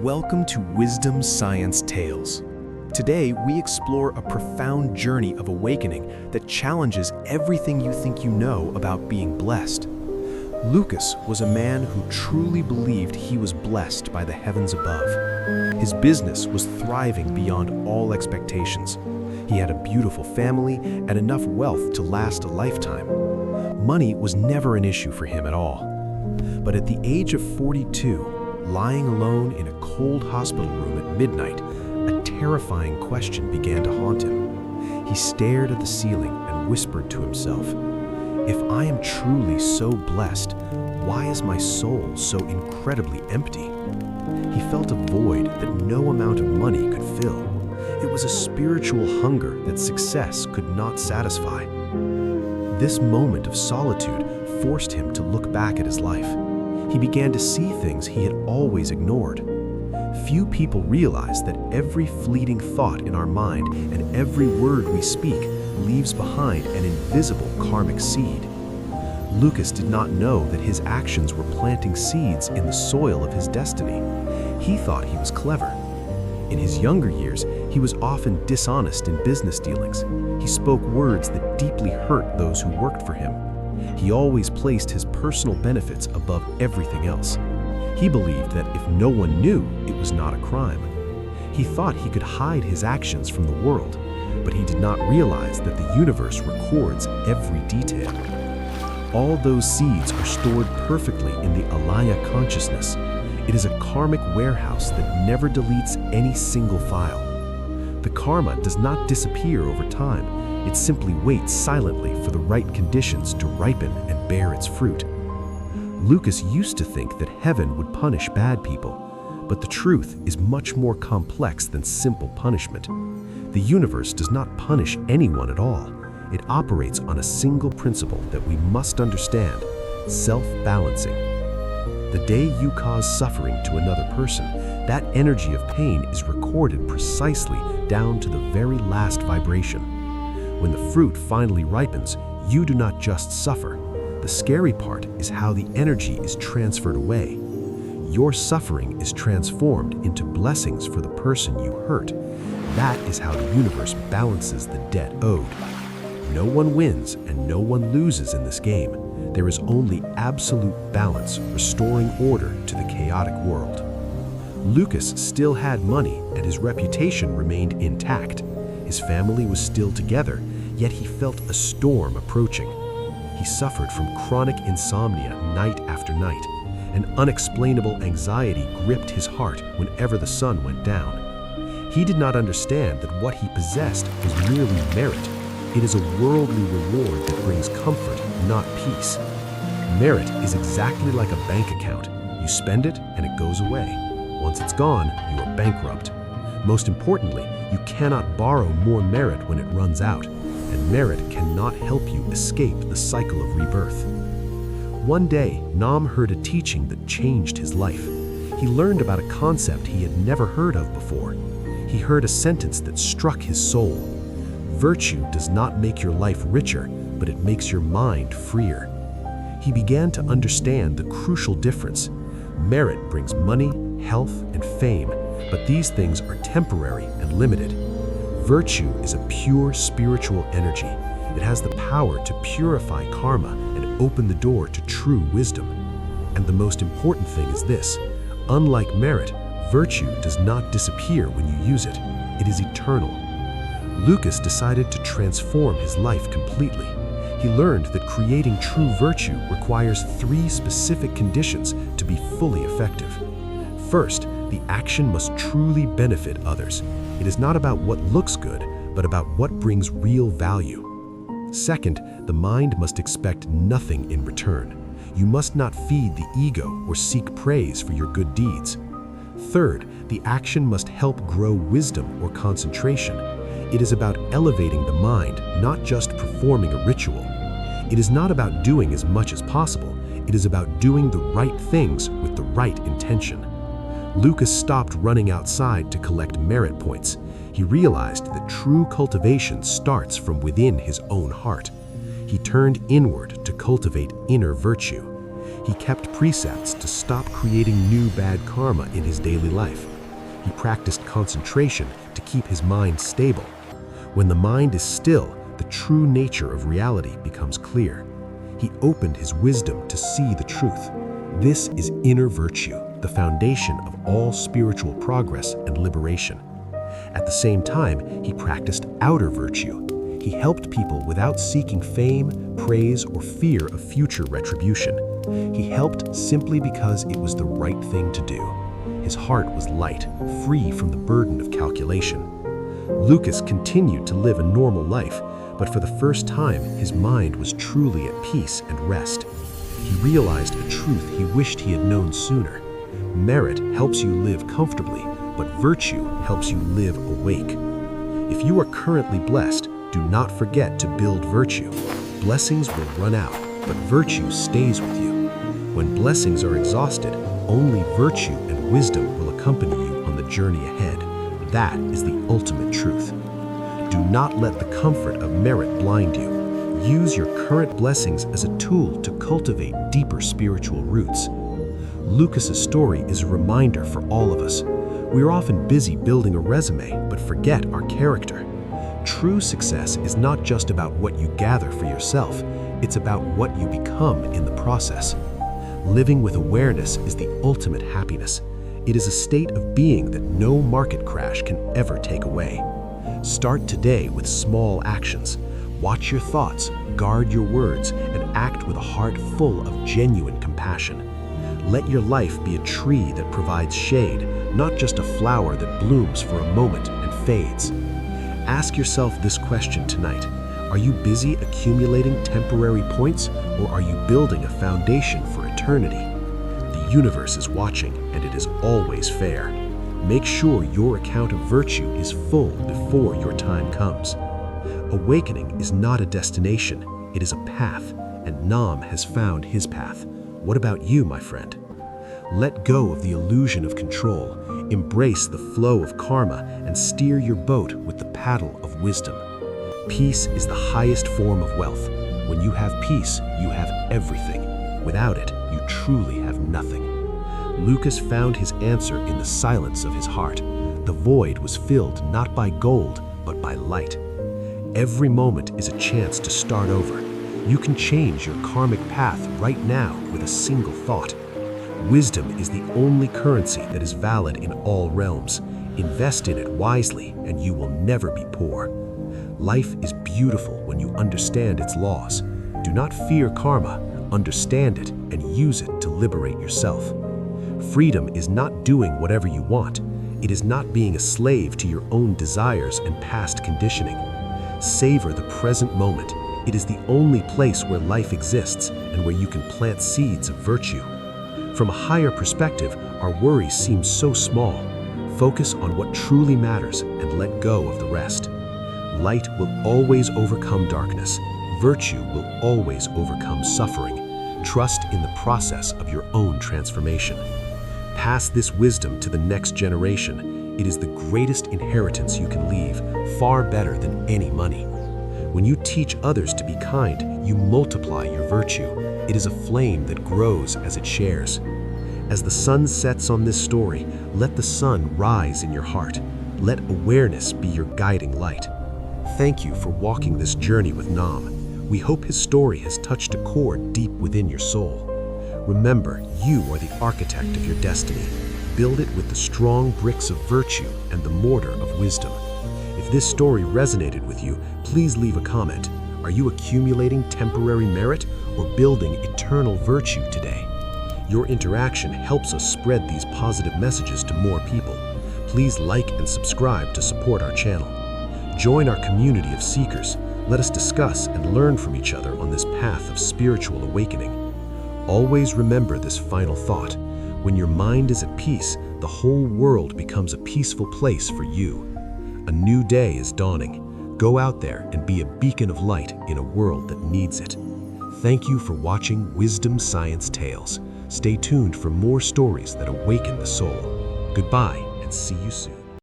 Welcome to Wisdom Science Tales. Today, we explore a profound journey of awakening that challenges everything you think you know about being blessed. Lukas was a man who truly believed he was blessed by the heavens above. His business was thriving beyond all expectations. He had a beautiful family and enough wealth to last a lifetime. Money was never an issue for him at all. But at the age of 42, lying alone in a cold hospital room at midnight, a terrifying question began to haunt him. He stared at the ceiling and whispered to himself, "If I am truly so blessed, why is my soul so incredibly empty?" He felt a void that no amount of money could fill. It was a spiritual hunger that success could not satisfy. This moment of solitude forced him to look back at his life. He began to see things he had always ignored. Few people realize that every fleeting thought in our mind and every word we speak leaves behind an invisible karmic seed. Lukas did not know that his actions were planting seeds in the soil of his destiny. He thought he was clever. In his younger years, he was often dishonest in business dealings. He spoke words that deeply hurt those who worked for him. He always placed his personal benefits above everything else. He believed that if no one knew, it was not a crime. He thought he could hide his actions from the world, but he did not realize that the universe records every detail. All those seeds are stored perfectly in the Alaya consciousness. It is a karmic warehouse that never deletes any single file. The karma does not disappear over time. It simply waits silently for the right conditions to ripen and bear its fruit. Lukas used to think that heaven would punish bad people, but the truth is much more complex than simple punishment. The universe does not punish anyone at all. It operates on a single principle that we must understand: self-balancing. The day you cause suffering to another person, that energy of pain is recorded precisely down to the very last vibration. When the fruit finally ripens, you do not just suffer. The scary part is how the energy is transferred away. Your suffering is transformed into blessings for the person you hurt. That is how the universe balances the debt owed. No one wins and no one loses in this game. There is only absolute balance, restoring order to the chaotic world. Lukas still had money and his reputation remained intact. His family was still together, yet he felt a storm approaching. He suffered from chronic insomnia night after night. An unexplainable anxiety gripped his heart whenever the sun went down. He did not understand that what he possessed was merely merit. It is a worldly reward that brings comfort, not peace. Merit is exactly like a bank account. You spend it and it goes away. Once it's gone, you are bankrupt. Most importantly, you cannot borrow more merit when it runs out, and merit cannot help you escape the cycle of rebirth. One day, Nam heard a teaching that changed his life. He learned about a concept he had never heard of before. He heard a sentence that struck his soul. Virtue does not make your life richer, but it makes your mind freer. He began to understand the crucial difference. Merit brings money, health, and fame, but these things are temporary and limited. Virtue is a pure spiritual energy. It has the power to purify karma and open the door to true wisdom. And the most important thing is this: unlike merit, virtue does not disappear when you use it. It is eternal. Lukas decided to transform his life completely. He learned that creating true virtue requires 3 specific conditions to be fully effective. First, the action must truly benefit others. It is not about what looks good, but about what brings real value. Second, the mind must expect nothing in return. You must not feed the ego or seek praise for your good deeds. Third, the action must help grow wisdom or concentration. It is about elevating the mind, not just performing a ritual. It is not about doing as much as possible. It is about doing the right things with the right intention. Lukas stopped running outside to collect merit points. He realized that true cultivation starts from within his own heart. He turned inward to cultivate inner virtue. He kept precepts to stop creating new bad karma in his daily life. he practiced concentration to keep his mind stable. When the mind is still, the true nature of reality becomes clear. He opened his wisdom to see the truth. This is inner virtue, the foundation of all spiritual progress and liberation. At the same time, he practiced outer virtue. He helped people without seeking fame, praise, or fear of future retribution. He helped simply because it was the right thing to do. His heart was light, free from the burden of calculation. Lukas continued to live a normal life, but for the first time, his mind was truly at peace and rest. He realized a truth he wished he had known sooner. Merit helps you live comfortably, but virtue helps you live awake. If you are currently blessed, do not forget to build virtue. Blessings will run out, but virtue stays with you. When blessings are exhausted, only virtue and wisdom will accompany you on the journey ahead. That is the ultimate truth. Do not let the comfort of merit blind you. Use your current blessings as a tool to cultivate deeper spiritual roots. Lukas's story is a reminder for all of us. We are often busy building a resume, but forget our character. True success is not just about what you gather for yourself, it's about what you become in the process. Living with awareness is the ultimate happiness. It is a state of being that no market crash can ever take away. Start today with small actions. Watch your thoughts, guard your words, and act with a heart full of genuine compassion. Let your life be a tree that provides shade, not just a flower that blooms for a moment and fades. Ask yourself this question tonight. Are you busy accumulating temporary points, or are you building a foundation for eternity? The universe is watching, and it is always fair. Make sure your account of virtue is full before your time comes. Awakening is not a destination, it is a path, and Nam has found his path. What about you, my friend? Let go of the illusion of control, embrace the flow of karma, and steer your boat with the paddle of wisdom. Peace is the highest form of wealth. When you have peace, you have everything. Without it, you truly have nothing. Lukas found his answer in the silence of his heart. The void was filled not by gold, but by light. Every moment is a chance to start over. You can change your karmic path right now with a single thought. Wisdom is the only currency that is valid in all realms. Invest in it wisely, and you will never be poor. Life is beautiful when you understand its laws. Do not fear karma, understand it, and use it to liberate yourself. Freedom is not doing whatever you want. It is not being a slave to your own desires and past conditioning. Savor the present moment. It is the only place where life exists and where you can plant seeds of virtue. From a higher perspective, our worries seem so small. Focus on what truly matters and let go of the rest. Light will always overcome darkness. Virtue will always overcome suffering. Trust in the process of your own transformation. Pass this wisdom to the next generation. It is the greatest inheritance you can leave, far better than any money. When you teach others to be kind, you multiply your virtue. It is a flame that grows as it shares. As the sun sets on this story, let the sun rise in your heart. Let awareness be your guiding light. Thank you for walking this journey with Nam. We hope his story has touched a chord deep within your soul. Remember, you are the architect of your destiny. Build it with the strong bricks of virtue and the mortar of wisdom. If this story resonated with you, please leave a comment. Are you accumulating temporary merit or building eternal virtue today? Your interaction helps us spread these positive messages to more people. Please like and subscribe to support our channel. Join our community of seekers. Let us discuss and learn from each other on this path of spiritual awakening. Always remember this final thought. When your mind is at peace, the whole world becomes a peaceful place for you. A new day is dawning. Go out there and be a beacon of light in a world that needs it. Thank you for watching Wisdom Science Tales. Stay tuned for more stories that awaken the soul. Goodbye and see you soon.